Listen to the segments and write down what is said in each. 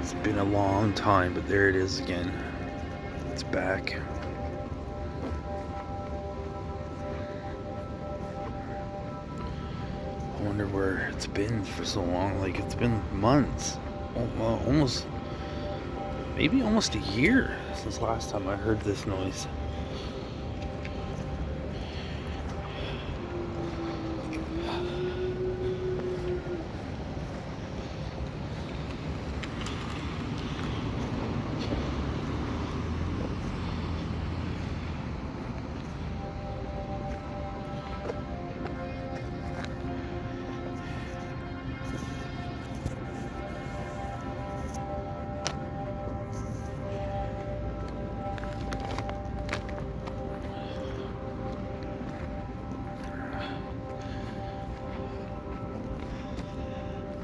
It's been a long time, but there it is again. It's back. I wonder where it's been for so long. Like, it's been months. Maybe almost a year since last time I heard this noise.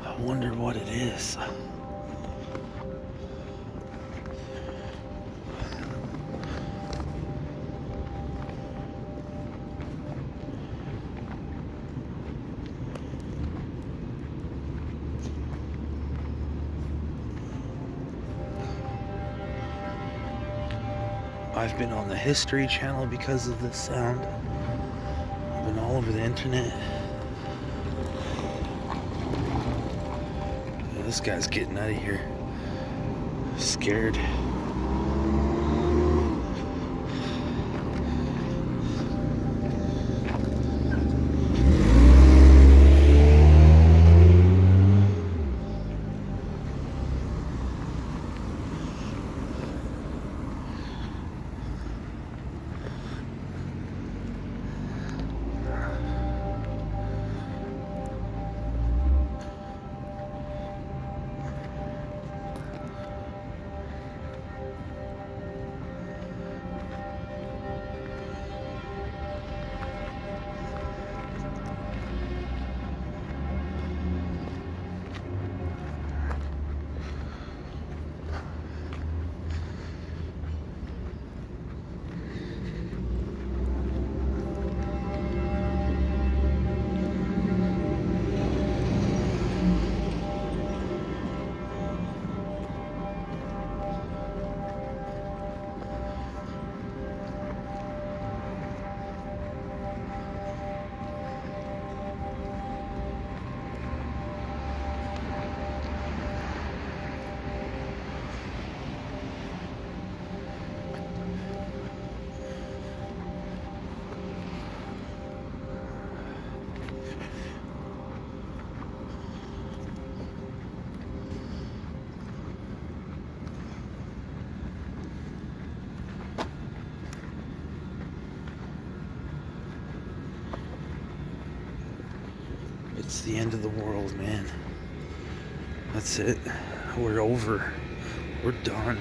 I wonder what it is. I've been on the History Channel because of this sound. I've been all over the internet. Yeah, this guy's getting out of here. Scared. It's the end of the world, man. That's it. We're over. We're done.